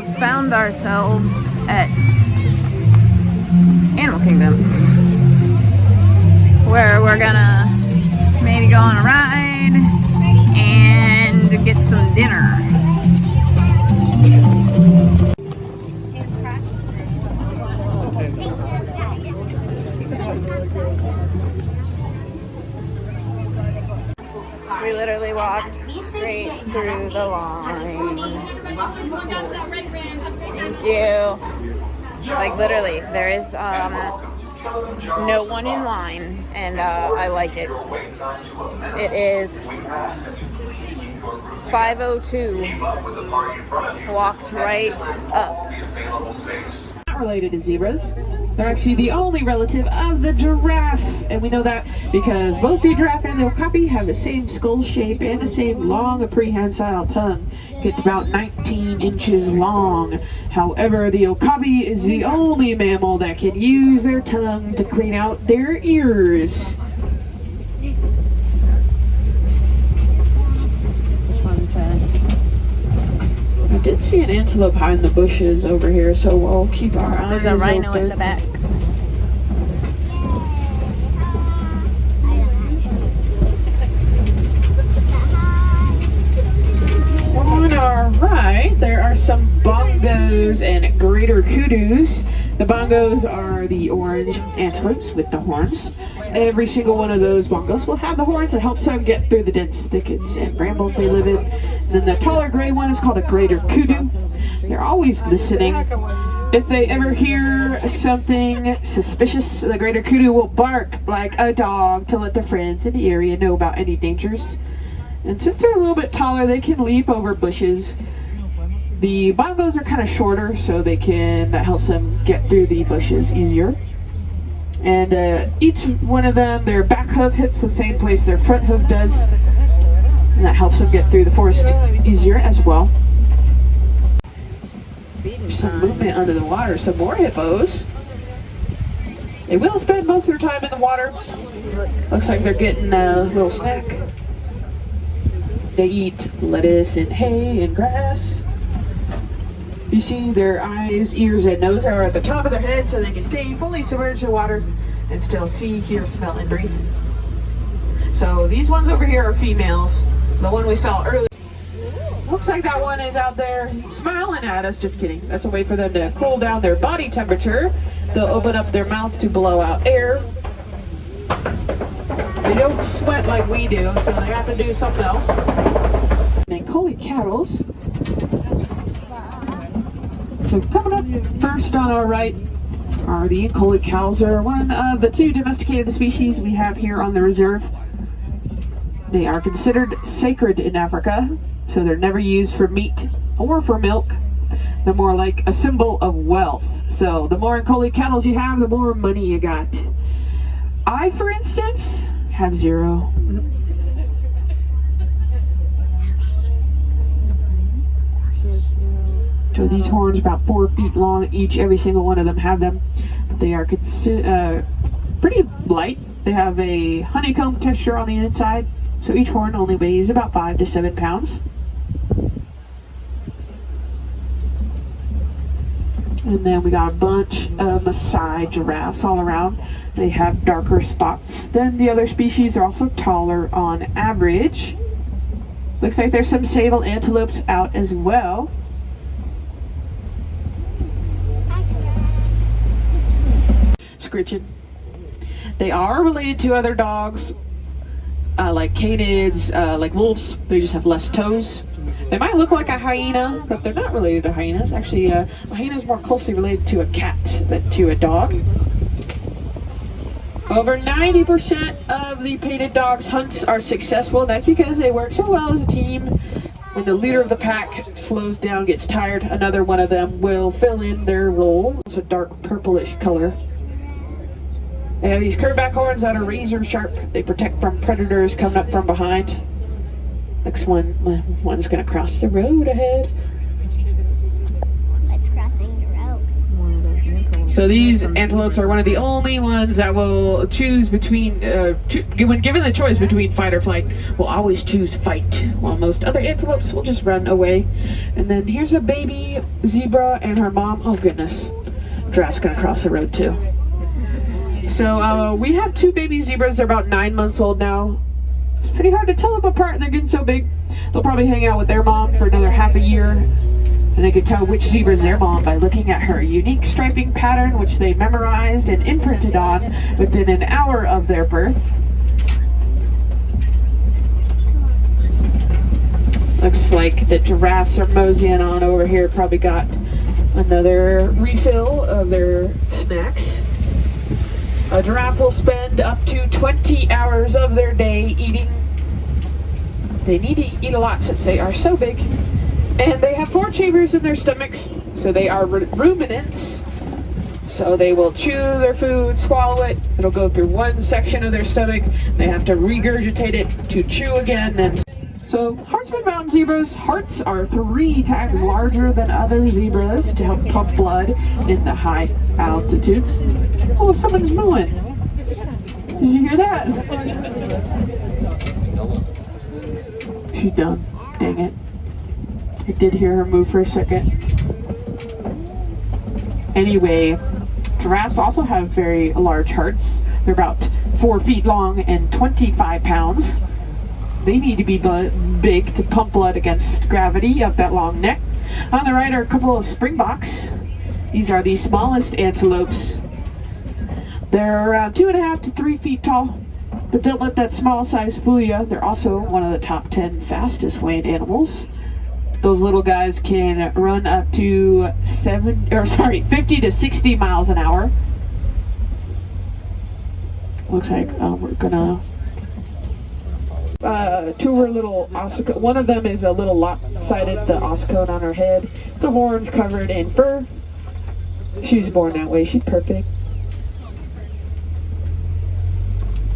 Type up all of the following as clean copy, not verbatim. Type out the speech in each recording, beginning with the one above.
have found ourselves at Animal Kingdom, where we're gonna maybe go on a ride and get some dinner. We literally walked straight through the line. Thank you. Like literally, there is no one in line, and I like it. It is 5:02. Walked right up. Not related to zebras. They're actually the only relative of the giraffe, and we know that because both the giraffe and the okapi have the same skull shape and the same long prehensile tongue. It's about 19 inches long. However, the okapi is the only mammal that can use their tongue to clean out their ears. Fun fact. I did see an antelope hide in the bushes over here, so we'll keep our eyes open. There's a rhino at the back. On our right, there are some bongos and greater kudus. The bongos are the orange antelopes with the horns. Every single one of those bongos will have the horns that helps them get through the dense thickets and brambles they live in. And then the taller gray one is called a greater kudu. They're always listening. If they ever hear something suspicious, the greater kudu will bark like a dog to let their friends in the area know about any dangers. And since they're a little bit taller, they can leap over bushes. The bongos are kind of shorter, so that helps them get through the bushes easier. And each one of them, their back hoof hits the same place their front hoof does, and that helps them get through the forest easier as well. Some movement under the water, some more hippos. They will spend most of their time in the water. Looks like they're getting a little snack. They eat lettuce and hay and grass. You see their eyes, ears, and nose are at the top of their head so they can stay fully submerged in water and still see, hear, smell, and breathe. So these ones over here are females. The one we saw earlier. Looks like that one is out there smiling at us. Just kidding. That's a way for them to cool down their body temperature. They'll open up their mouth to blow out air. They don't sweat like we do, so they have to do something else. And collie cattles. So coming up first on our right are the collie cows. They're one of the two domesticated species we have here on the reserve. They are considered sacred in Africa, so they're never used for meat or for milk. They're more like a symbol of wealth. So the more collie cattle you have, the more money you got. I, for instance, have 0. So these horns, about 4 feet long each, every single one of them have them. But they are pretty light. They have a honeycomb texture on the inside, so each horn only weighs about 5 to 7 pounds. And then we got a bunch of Maasai giraffes all around. They have darker spots than the other species. They're also taller on average. Looks like there's some sable antelopes out as well. Scritchin. They are related to other dogs, like canids, like wolves. They just have less toes. They might look like a hyena, but they're not related to hyenas. Actually, a hyena is more closely related to a cat than to a dog. Over 90% of the painted dogs' hunts are successful. That's because they work so well as a team. When the leader of the pack slows down, gets tired, another one of them will fill in their role. It's a dark purplish color. They have these curved-back horns that are razor sharp. They protect from predators coming up from behind. Next one's gonna cross the road ahead. It's crossing the road. So these antelopes are one of the only ones that will choose between, when given the choice between fight or flight, will always choose fight, while most other antelopes will just run away. And then here's a baby zebra and her mom. Oh goodness, giraffe's gonna cross the road too. So we have two baby zebras. They're about 9 months old now. It's pretty hard to tell them apart. They're getting so big. They'll probably hang out with their mom for another half a year. And they could tell which zebra is their mom by looking at her unique striping pattern, which they memorized and imprinted on within an hour of their birth. Looks like the giraffes are moseying on over here. Probably got another refill of their snacks. A giraffe will spend up to 20 hours of their day eating. They need to eat a lot since they are so big. And they have 4 chambers in their stomachs, so they are ruminants. So they will chew their food, swallow it. It'll go through one section of their stomach. They have to regurgitate it to chew again. And so Hartsman Mountain zebras' hearts are 3 times larger than other zebras to help pump blood in the high altitudes. Oh, someone's mooing. Did you hear that? She's done. Dang it. I did hear her move for a second. Anyway, giraffes also have very large hearts. They're about 4 feet long and 25 pounds. They need to be big to pump blood against gravity up that long neck. On the right are a couple of springboks. These are the smallest antelopes. They're around 2.5 to 3 feet tall. But don't let that small size fool you. They're also one of the top 10 fastest land animals. Those little guys can run up to 50 to 60 miles an hour. Looks like we're gonna tour little ossicone. One of them is a little lopsided, the ossicone on her head. The horns covered in fur. She was born that way. She's perfect.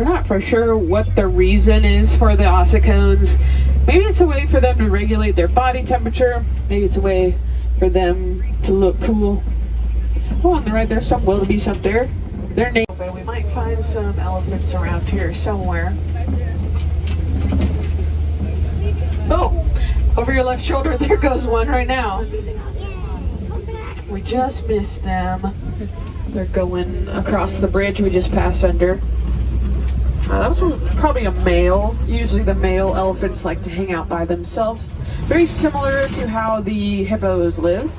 We're not for sure what the reason is for the ossicones. Maybe it's a way for them to regulate their body temperature. Maybe it's a way for them to look cool. Oh, on the right there's some wildebeest up there. They're named, but we might find some elephants around here somewhere. Oh, over your left shoulder, there goes one right now. We just missed them. They're going across the bridge we just passed under. That was probably a male. Usually the male elephants like to hang out by themselves. Very similar to how the hippos live.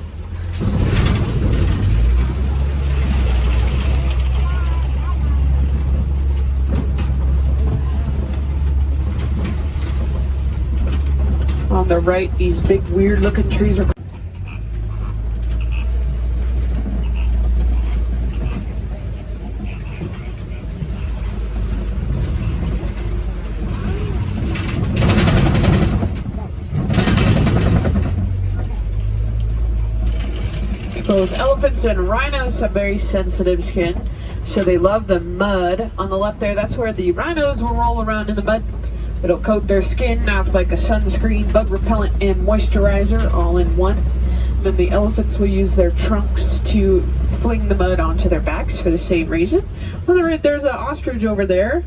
On the right, these big weird looking trees are both elephants and rhinos have very sensitive skin, so they love the mud. On the left there, that's where the rhinos will roll around in the mud. It'll coat their skin now with like a sunscreen, bug repellent, and moisturizer all in one. Then the elephants will use their trunks to fling the mud onto their backs for the same reason. On the right, there's an ostrich over there.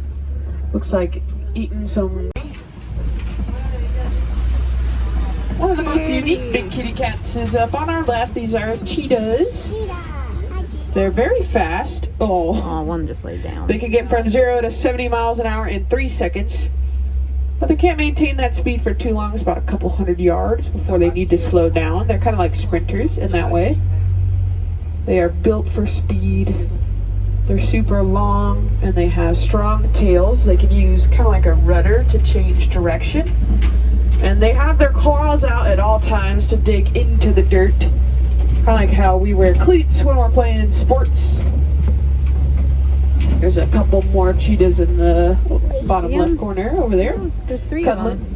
Looks like eating some. One of the most unique big kitty cats is up on our left. These are cheetahs. They're very fast. Oh, one just laid down. They can get from 0 to 70 miles an hour in 3 seconds. But they can't maintain that speed for too long. It's about a couple hundred yards before they need to slow down. They're kind of like sprinters in that way. They are built for speed. They're super long and they have strong tails. They can use kind of like a rudder to change direction. And they have their claws out at all times to dig into the dirt. Kind of like how we wear cleats when we're playing in sports. There's a couple more cheetahs in the bottom left corner over there. There's 3 cuddling. of them.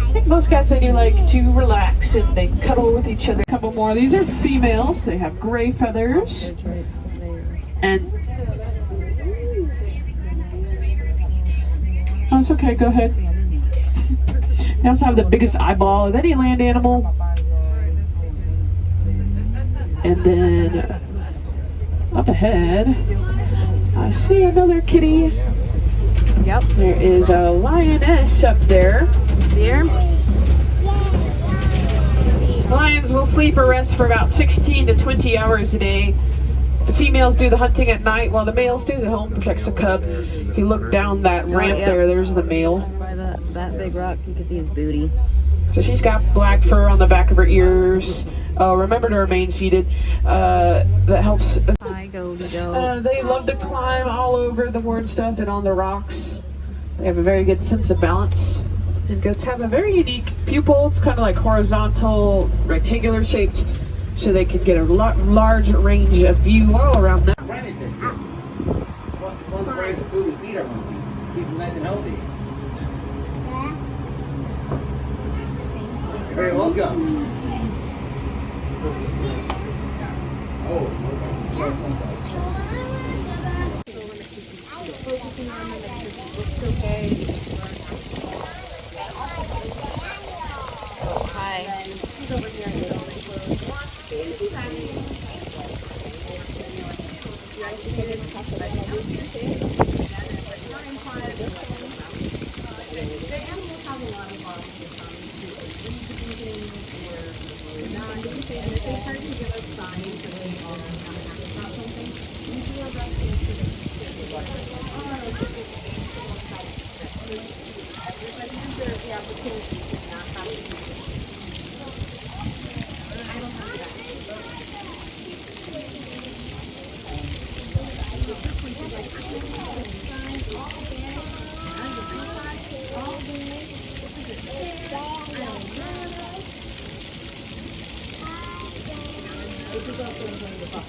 I think most cats, they do like to relax and they cuddle with each other. A couple more. These are females. They have gray feathers. And oh, it's okay. Go ahead. They also have the biggest eyeball of any land animal. And then Up ahead, I see another kitty. Yep. There is a lioness up there. Here. Lions will sleep or rest for about 16 to 20 hours a day. The females do the hunting at night while the male stays at home, protects the cub. If you look down that ramp there's the male. By that big rock, you can see his booty. So she's got black fur on the back of her ears. Remember to remain seated. That helps. Hi, Goldie Doe. They love to climb all over the worn stuff and on the rocks. They have a very good sense of balance. And goats have a very unique pupil. It's kind of like horizontal, rectangular shaped, so they can get a large range of view all around them. Granite biscuits. This one's very food we feed our monkeys. Keeps them nice and healthy. You're very welcome.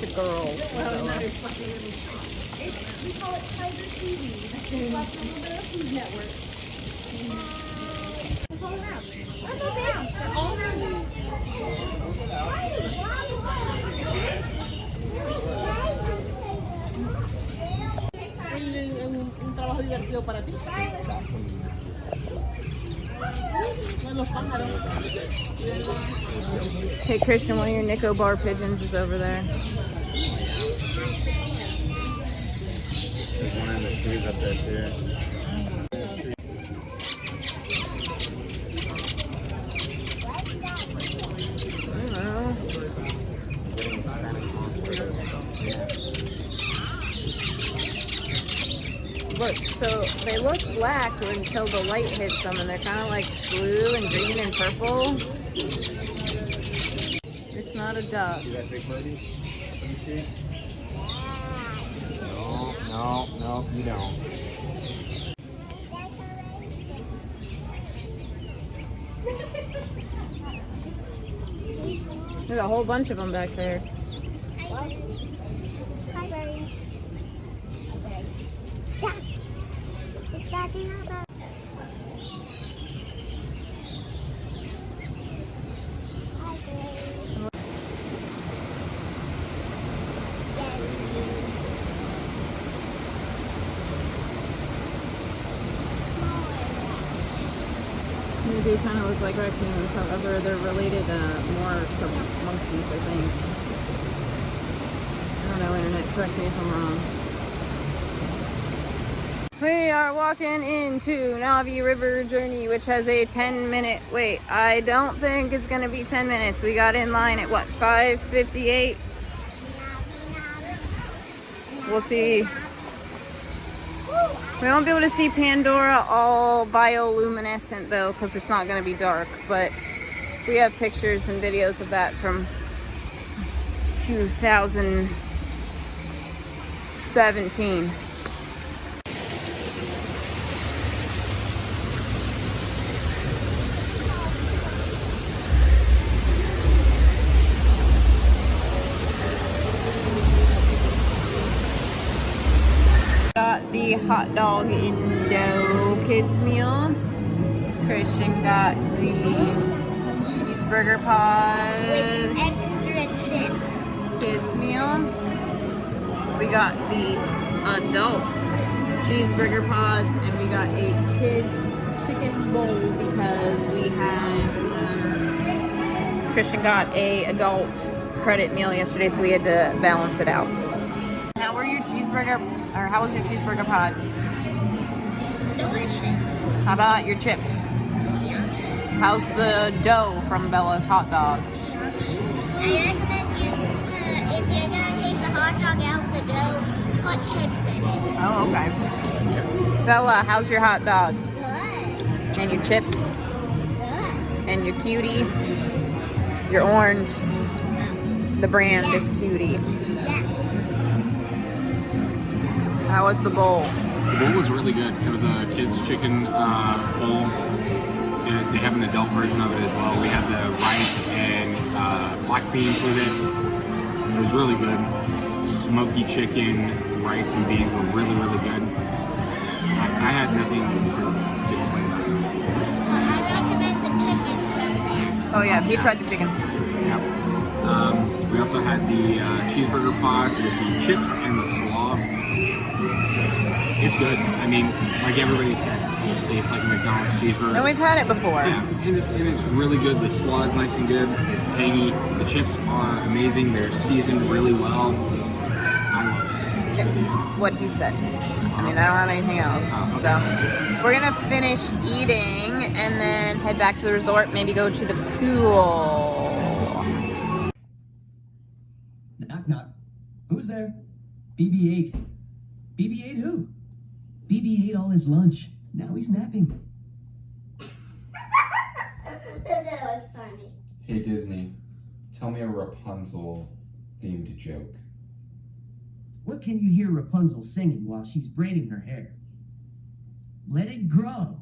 It's a girl. We call it Tiger TV. It's like a little bit of Food Network. It's all around. It's all around. They're all around. Un trabajo divertido para ti. Los pájaros. Hey Christian, one of your Nico bar pigeons is over there. There's one of the trees up there too. Look, so they look black until the light hits them, and they're kind of like blue and green and purple. It's not a duck. See that big birdie? No, you don't. There's a whole bunch of them back there. Hi, buddy. Okay. Yeah. It's backing up. Hi, baby. They do kind of look like raccoons, however, they're related more to monkeys, I think. I don't know, internet, correct me if I'm wrong. We are walking into Navi River Journey, which has a 10-minute wait. I don't think it's going to be 10 minutes. We got in line at, what, 5:58? We'll see. We won't be able to see Pandora all bioluminescent though, because it's not going to be dark, but we have pictures and videos of that from 2017. Got the hot dog Indo kids meal. Christian got the cheeseburger pod Extra chips. kids meal. We got the adult cheeseburger pods, and we got a kids chicken bowl because we had Christian got a adult credit meal yesterday, so we had to balance it out. how were your cheeseburger, or how was your cheeseburger pod? Delicious. How about your chips? How's the dough from Bella's hot dog? I recommend you, if you're gonna take the hot dog out of the dough, put chips in it. Oh, okay. Bella, how's your hot dog? Good. And your chips? Good. And your cutie? Your orange? The brand is cutie. Yeah. How was the bowl? The bowl was really good. It was a kids chicken bowl. They have an adult version of it as well. We had the rice and black beans with it. It was really good. Smoky chicken, rice and beans were really, really good. I had nothing to complain about. I recommend the chicken from there. Oh yeah, he tried the chicken. Yeah. We also had the cheeseburger pods with the chips and the slaw. It's good. I mean, like everybody said, it tastes like a McDonald's cheeseburger. And we've had it before. Yeah, and it's really good. The slaw is nice and good. It's tangy. The chips are amazing. They're seasoned really well. I love it. It's really good. What he said. I mean, I don't have anything else. Okay. So we're gonna finish eating and then head back to the resort. Maybe go to the pool. Knock knock. Who's there? BB-8. BB-8 who? BB ate all his lunch. Now he's napping. That was funny. Hey Disney, tell me a Rapunzel themed joke. What can you hear Rapunzel singing while she's braiding her hair? Let it grow.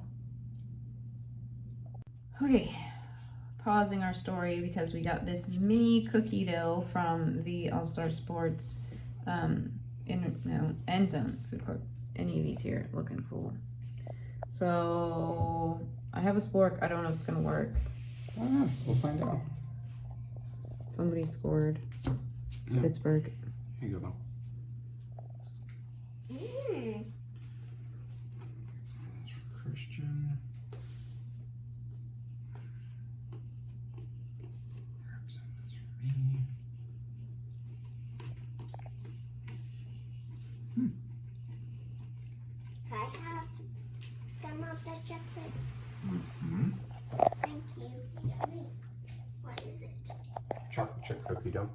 Okay, pausing our story because we got this mini cookie dough from the All Star Sports end zone food court. Any of these here looking cool. So I have a spork. I don't know if it's gonna work. I don't know. We'll find out. Somebody scored. Yeah. Pittsburgh. Here you go, Bo. Christian. Grab some of this for me. I have some of the chocolate. Mm-hmm. Thank you. Yummy. What is it? Chocolate chip cookie dough.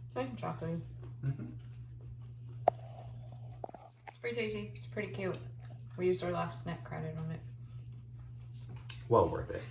It's like chocolate. Mm-hmm. It's pretty tasty. It's pretty cute. We used our last snack credit on it. Well worth it.